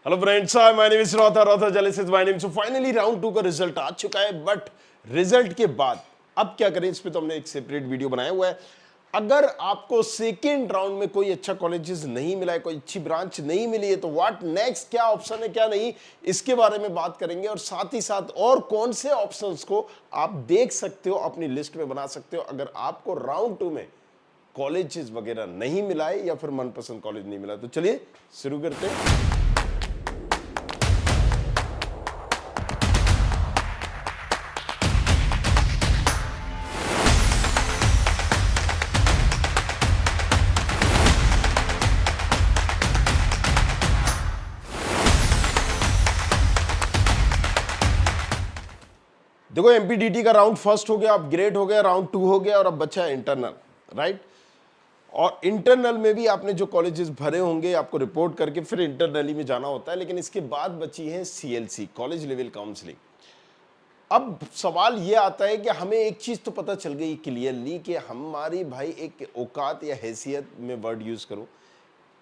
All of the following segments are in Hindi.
Hello friends, hi my name is रॉथा जलिसिस my name. So finally round 2 का रिजल्ट आ चुका है, बट रिजल्ट के बाद अब क्या करें, इस पे तो हमने एक सेपरेट वीडियो बनाया हुआ है। अगर आपको सेकेंड राउंड में कोई अच्छा कॉलेजेस नहीं मिला है, कोई अच्छी ब्रांच नहीं मिली है, तो व्हाट नेक्स्ट, क्या ऑप्शन है क्या नहीं, इसके बारे में बात करेंगे। और साथ ही साथ और कौन से ऑप्शंस को आप देख सकते हो, अपनी लिस्ट में बना सकते हो अगर आपको राउंड 2 में कॉलेजेस वगैरह नहीं मिला है या फिर मनपसंद कॉलेज नहीं मिला। तो चलिए शुरू करते हैं। देखो, एमपीडीटी का राउंड फर्स्ट हो गया, अब ग्रेड हो गया, राउंड 2 हो गया और अब बचा है इंटरनल, राइट। और इंटरनल में भी आपने जो कॉलेजेस भरे होंगे आपको रिपोर्ट करके फिर इंटरनली में जाना होता है, लेकिन इसके बाद बची है सीएलसी, कॉलेज लेवल काउंसलिंग। अब सवाल ये आता है कि हमें एक चीज तो पता चल गई क्लियरली कि हमारी भाई एक औकात या हैसियत में वर्ड यूज करूं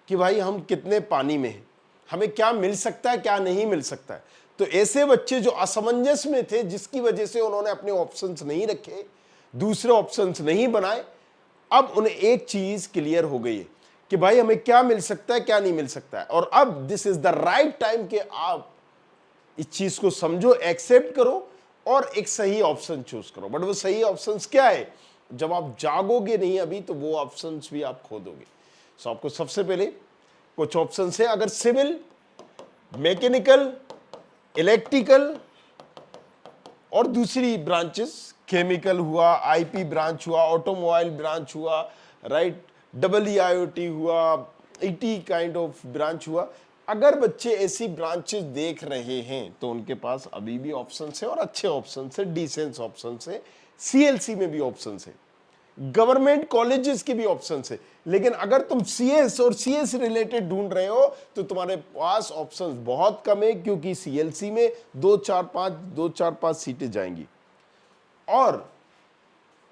कि भाई हम कितने पानी में हैं, हमें क्या मिल सकता है क्या नहीं मिल सकता है। तो ऐसे बच्चे जो असमंजस में थे, जिसकी वजह से उन्होंने अपने ऑप्शंस नहीं रखे, दूसरे ऑप्शंस नहीं बनाए, अब उन्हें एक चीज क्लियर हो गई है कि भाई हमें क्या मिल सकता है क्या नहीं मिल सकता है। और अब this is the right time कि आप इस चीज को समझो, एक्सेप्ट करो और एक सही ऑप्शन चूज करो। बट वो सही ऑप्शंस क्या है, जब आप जागोगे नहीं अभी, तो वो ऑप्शंस भी आप खो दोगे। सो आपको सबसे पहले कुछ ऑप्शंस है, अगर सिविल, मैकेनिकल, इलेक्ट्रिकल और दूसरी ब्रांचेस, केमिकल हुआ, आईपी ब्रांच हुआ, ऑटोमोबाइल ब्रांच हुआ, राइट, डबल ईआईओटी हुआ, ईटी काइंड ऑफ ब्रांच हुआ, अगर बच्चे ऐसी ब्रांचेस देख रहे हैं तो उनके पास अभी भी ऑप्शंस है और अच्छे ऑप्शंस है, डिसेंट ऑप्शंस है। सीएलसी में भी ऑप्शंस है, गवर्नमेंट कॉलेजेस के भी ऑप्शंस है। लेकिन अगर तुम सीएस और सीएस रिलेटेड ढूंढ रहे हो तो तुम्हारे पास ऑप्शंस बहुत कम है, क्योंकि सीएलसी में 2-4-5 सीटें जाएंगी। और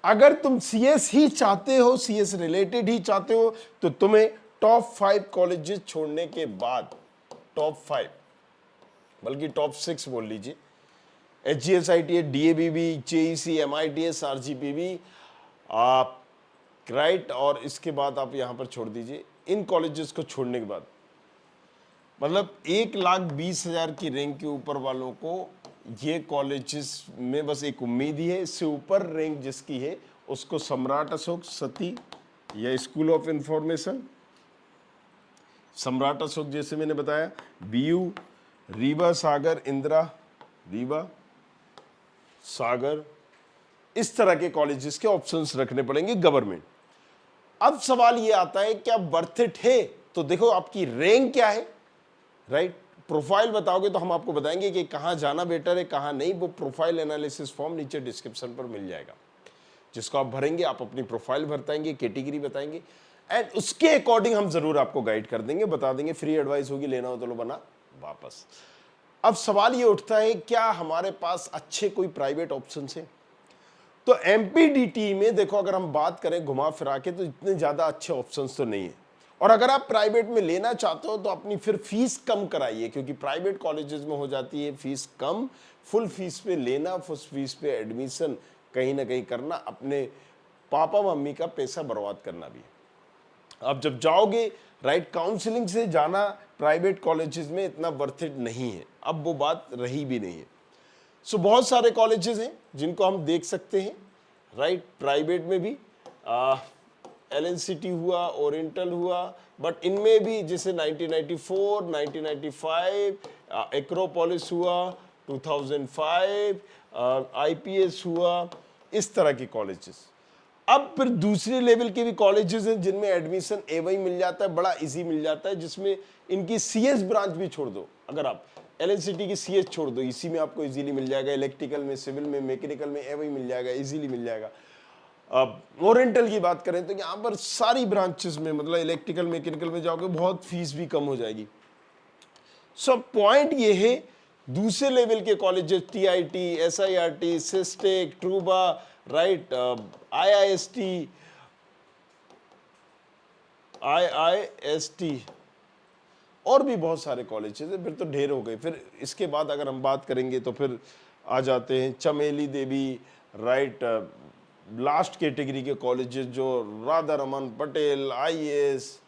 अगर तुम सीएस ही चाहते हो, सीएस रिलेटेड ही चाहते हो, तो तुम्हें टॉप 5 कॉलेजेस छोड़ने के बाद, टॉप 5 बल्कि टॉप 6 बोल लीजिए, HGSIT, DABB, JEC, MITS, RGPB, आप राइट, और इसके बाद आप यहां पर छोड़ दीजिए। इन कॉलेजेस को छोड़ने के बाद मतलब 1,20,000 की रैंक के ऊपर वालों को ये कॉलेजेस में बस एक उम्मीद ही है। इससे ऊपर रैंक जिसकी है उसको सम्राट अशोक, सती या स्कूल ऑफ इंफॉर्मेशन, सम्राट अशोक जैसे मैंने बताया, बीयू, रीवा सागर इंदिरा, रीवा सागर, इस तरह के कॉलेजेस के ऑप्शंस रखने पड़ेंगे गवर्नमेंट। अब सवाल ये आता है क्या वर्थ इट है। तो देखो आपकी रैंक क्या है, राइट, प्रोफाइल बताओगे तो हम आपको बताएंगे कि कहां जाना बेटर है कहां नहीं। वो प्रोफाइल एनालिसिस फॉर्म नीचे डिस्क्रिप्शन पर मिल जाएगा, जिसको आप भरेंगे, आप अपनी प्रोफाइल बताएंगे, कैटेगरी बताएंगे, एंड उसके अकॉर्डिंग हम जरूर आपको गाइड कर देंगे, बता देंगे। फ्री एडवाइस होगी, लेना हो तो लो, बना वापस। अब सवाल ये उठता है क्या हमारे पास अच्छे कोई प्राइवेट ऑप्शन है। तो एमपीडीटी में देखो, अगर हम बात करें घुमा फिरा के, तो इतने ज्यादा अच्छे ऑप्शंस तो नहीं है। और अगर आप प्राइवेट में लेना चाहते हो तो अपनी फिर फीस कम कराइए, क्योंकि प्राइवेट कॉलेजेस में हो जाती है फीस कम। फुल फीस पे लेना, फुल फीस पे एडमिशन कहीं ना कहीं करना, अपने पापा मम्मी का पैसा बर्बाद करना भी। आप जब जाओगे, राइट, काउंसलिंग से जाना प्राइवेट कॉलेजेस में इतना वर्थ इट नहीं है, अब वो बात रही भी नहीं है। सो बहुत सारे कॉलेजेस हैं जिनको हम देख सकते हैं, राइट, प्राइवेट में भी LNCT हुआ, ओरिएंटल हुआ, बट इनमें भी जैसे 1994, 1995 एक्रोपोलिस हुआ, 2005 IPS हुआ, इस तरह के कॉलेजेस। अब फिर दूसरे लेवल के भी कॉलेजेस हैं जिनमें एडमिशन एवं मिल जाता है, बड़ा इजी मिल जाता है, जिसमें इनकी सीएस ब्रांच भी छोड़ दो। अगर आप LNCT की सीएस छोड़ दो, इसी में आपको इजीली मिल जाएगा, इलेक्ट्रिकल में, सिविल में, मैकेनिकल में एवं मिल जाएगा, इजीली मिल जाएगा। अब ओरिएंटल की बात करें तो यहाँ पर सारी ब्रांचेस में, मतलब इलेक्ट्रिकल मैकेनिकल में जाओगे बहुत फीस भी कम हो जाएगी। सो पॉइंट ये है, दूसरे लेवल के colleges, TIT, SIRT, SISTec, Truba, right, IIST, और भी बहुत सारे कॉलेजेस हैं, फिर तो ढेर हो गए। फिर इसके बाद अगर हम बात करेंगे तो फिर आ जाते हैं चमेली देवी, राइट, लास्ट कैटेगरी के कॉलेजेस जो Radha Raman Patel, IAS,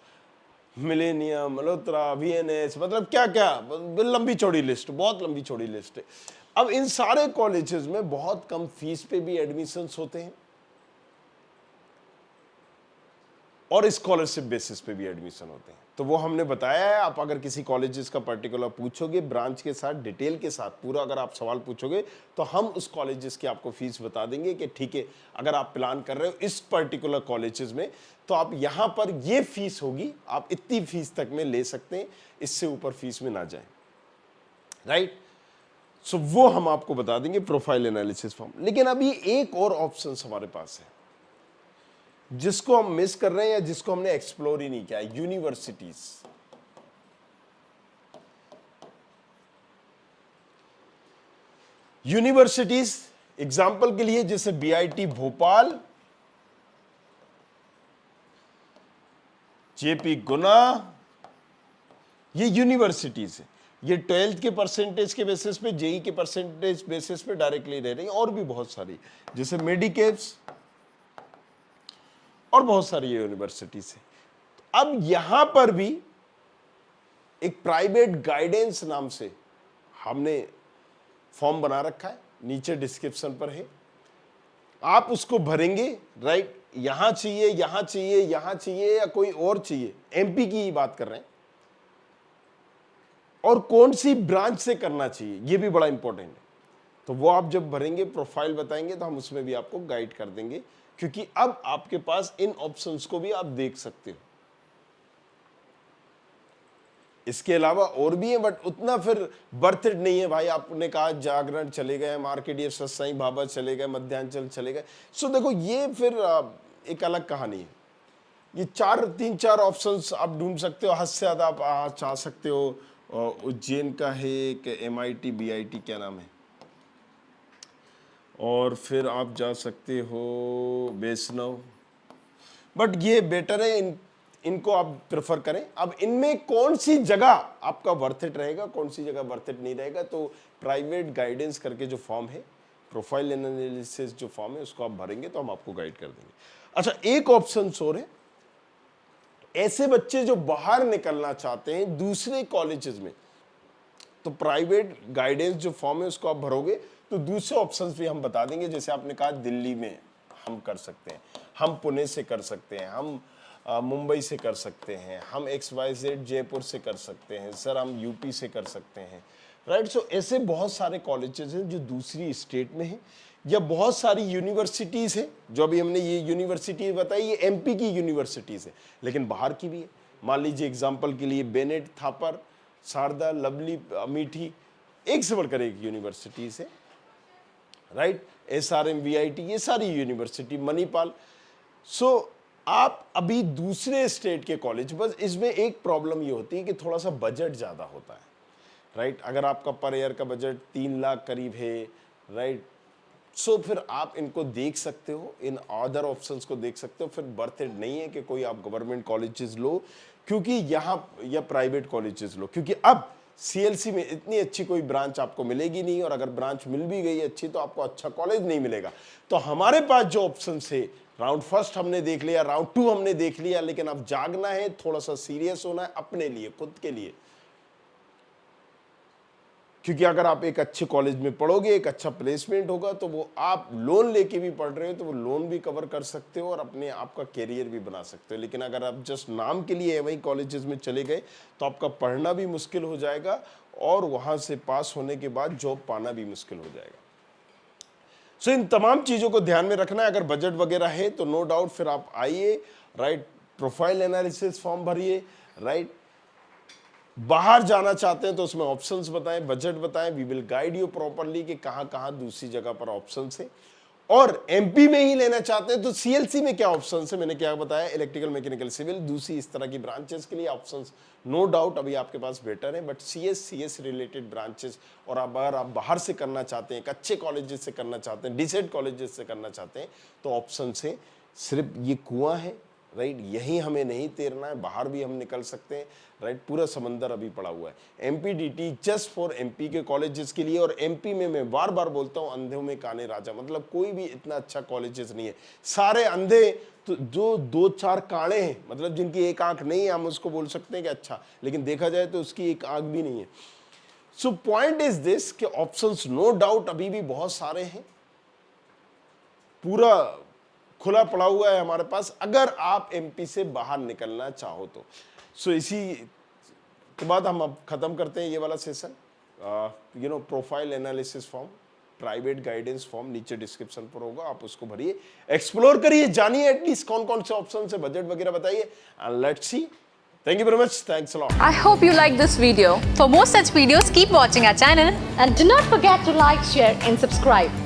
millennium, Malhotra, VNS, मतलब क्या क्या, लंबी चौड़ी लिस्ट, बहुत लंबी चौड़ी लिस्ट है। अब इन सारे कॉलेजेस में बहुत कम फीस पे भी एडमिशन्स होते हैं और स्कॉलरशिप बेसिस पे भी एडमिशन होते हैं। तो वो हमने बताया है। आप अगर किसी कॉलेजेस का पर्टिकुलर पूछोगे ब्रांच के साथ, डिटेल के साथ पूरा अगर आप सवाल पूछोगे तो हम उस कॉलेजेस की आपको फीस बता देंगे कि ठीक है, अगर आप प्लान कर रहे हो इस पर्टिकुलर कॉलेजेस में तो आप यहां पर ये फीस होगी, आप इतनी फीस तक में ले सकते हैं, इससे ऊपर फीस में ना जाए, राइट। सो वो हम आपको बता देंगे प्रोफाइल एनालिसिस फॉर्म। लेकिन अभी एक और ऑप्शन हमारे पास है जिसको हम मिस कर रहे हैं या जिसको हमने एक्सप्लोर ही नहीं किया, यूनिवर्सिटीज। यूनिवर्सिटीज एग्जाम्पल के लिए जैसे बीआईटी भोपाल, जेपी गुना, ये यूनिवर्सिटीज है। ये 12th के परसेंटेज के बेसिस पे, जेई के परसेंटेज बेसिस पे डायरेक्टली रह रही है, और भी बहुत सारी जैसे मेडिकेव्स और बहुत सारी यूनिवर्सिटीज है। अब यहां पर भी एक प्राइवेट गाइडेंस नाम से हमने फॉर्म बना रखा है, नीचे डिस्क्रिप्शन पर है, आप उसको भरेंगे, राइट। यहां चाहिए, यहां चाहिए, यहां चाहिए या कोई और चाहिए, एमपी की ही बात कर रहे हैं, और कौन सी ब्रांच से करना चाहिए ये भी बड़ा इंपॉर्टेंट है। तो वो आप जब भरेंगे, प्रोफाइल बताएंगे, तो हम उसमें भी आपको गाइड कर देंगे, क्योंकि अब आपके पास इन ऑप्शंस को भी आप देख सकते हो। इसके अलावा और भी है, बट उतना फिर बर्थ इट नहीं है भाई। आपने कहा जागरण चले गए, मार्केट ये सत्साई बाबा चले गए, मध्यांचल चले गए, सो देखो ये फिर एक अलग कहानी है। ये तीन चार ऑप्शंस आप ढूंढ सकते हो, हद से ज्यादा आप चाह सकते हो। उज्जैन का है एक, एमआईटी बीआईटी क्या नाम है, और फिर आप जा सकते हो वैष्णव, बट ये बेटर है, इनको आप प्रेफर करें। अब इनमें कौन सी जगह आपका वर्थ इट रहेगा, कौन सी जगह वर्थ इट नहीं रहेगा, तो प्राइवेट गाइडेंस करके जो फॉर्म है, प्रोफाइल एनालिसिस जो फॉर्म है, उसको आप भरेंगे तो हम आपको गाइड कर देंगे। अच्छा, एक ऑप्शन और है, ऐसे बच्चे जो बाहर निकलना चाहते हैं दूसरे कॉलेजेस में, तो प्राइवेट गाइडेंस जो फॉर्म है उसको आप भरोगे तो दूसरे ऑप्शंस भी हम बता देंगे। जैसे आपने कहा दिल्ली में हम कर सकते हैं, हम पुणे से कर सकते हैं, हम मुंबई से कर सकते हैं, हम XYZ जयपुर से कर सकते हैं, सर हम यूपी से कर सकते हैं, राइट। सो ऐसे बहुत सारे कॉलेजेस हैं जो दूसरी स्टेट में हैं, या बहुत सारी यूनिवर्सिटीज़ हैं जो अभी हमने ये यूनिवर्सिटी बताई, ये एमपी की यूनिवर्सिटीज़ है लेकिन बाहर की भी है। मान लीजिए एग्जाम्पल के लिए बेनेट, थापर, शारदा, लवली, अमेठी, एक से बढ़कर एक यूनिवर्सिटीज़ है, राइट। SRM, VIT, ये सारी यूनिवर्सिटी, मणिपाल। सो आप अभी दूसरे स्टेट के कॉलेज, बस इसमें एक प्रॉब्लम ये होती है कि थोड़ा सा बजट ज़्यादा होता है, राइट। अगर आपका पर ईयर का बजट 3 लाख करीब है, राइट, सो फिर आप इनको देख सकते हो, इन अदर ऑप्शंस को देख सकते हो। फिर बर्थ इट नहीं है कि कोई आप गवर्नमेंट कॉलेजेस लो, क्योंकि यहाँ, या प्राइवेट कॉलेजेस लो, क्योंकि अब CLC में इतनी अच्छी कोई ब्रांच आपको मिलेगी नहीं, और अगर ब्रांच मिल भी गई अच्छी तो आपको अच्छा कॉलेज नहीं मिलेगा। तो हमारे पास जो ऑप्शन है, राउंड फर्स्ट हमने देख लिया, राउंड 2 हमने देख लिया, लेकिन अब जागना है, थोड़ा सा सीरियस होना है अपने लिए, खुद के लिए। क्योंकि अगर आप एक अच्छे कॉलेज में पढ़ोगे, एक अच्छा प्लेसमेंट होगा, तो वो आप लोन लेके भी पढ़ रहे हो तो वो लोन भी कवर कर सकते हो और अपने आपका कैरियर भी बना सकते हो। लेकिन अगर आप जस्ट नाम के लिए वही कॉलेजेस में चले गए तो आपका पढ़ना भी मुश्किल हो जाएगा और वहां से पास होने के बाद जॉब पाना भी मुश्किल हो जाएगा। सो इन तमाम चीज़ों को ध्यान में रखना है। अगर बजट वगैरह है तो नो डाउट फिर आप आइए, राइट, प्रोफाइल एनालिसिस फॉर्म भरिए, राइट। बाहर जाना चाहते हैं तो उसमें ऑप्शंस बताएं, बजट बताएं, we will guide you properly कि कहां कहां दूसरी जगह पर ऑप्शंस है। और एमपी में ही लेना चाहते हैं तो सीएलसी में क्या ऑप्शंस है, मैंने क्या बताया, इलेक्ट्रिकल, मैकेनिकल, सिविल, दूसरी इस तरह की ब्रांचेस के लिए ऑप्शंस नो डाउट अभी आपके पास बेटर है। बट सीएस रिलेटेड ब्रांचेस, और अगर आप बाहर से करना चाहते हैं, एक अच्छे कॉलेजेस से करना चाहते हैं, डिसेंट कॉलेजेस से करना चाहते हैं, तो ऑप्शन है सिर्फ ये कुआं है, राइट, यहीं हमें नहीं तैरना है, बाहर भी हम निकल सकते हैं, राइट, पूरा समंदर अभी पड़ा हुआ है। एमपीडीटी जस्ट फॉर एमपी के कॉलेजेस के लिए, और एमपी में मैं बार बार बोलता हूँ अंधों में काने राजा, मतलब कोई भी इतना अच्छा कॉलेजेस नहीं है, सारे अंधे, तो जो 2-4 काड़े हैं, मतलब जिनकी एक आंख नहीं है, हम उसको बोल सकते हैं कि अच्छा, लेकिन देखा जाए तो उसकी एक आंख भी नहीं है। सो पॉइंट इज दिस कि ऑप्शंस नो डाउट अभी भी बहुत सारे हैं, पूरा खुला पड़ा हुआ है हमारे पास, अगर आप एमपी से बाहर निकलना चाहो तो। सो इसी के बाद हम अब खत्म करते हैं ये वाला session. Profile analysis form, private guidance form नीचे डिस्क्रिप्शन पर होगा, आप उसको भरिए, एक्सप्लोर करिए, जानिए एटलीस्ट कौन कौन से ऑप्शन है, बजट वगैरह बताइए, and let's see. Thank you very much. Thanks a lot. I hope you like this video. For more such videos, keep watching our channel. And do not forget to like, share and subscribe.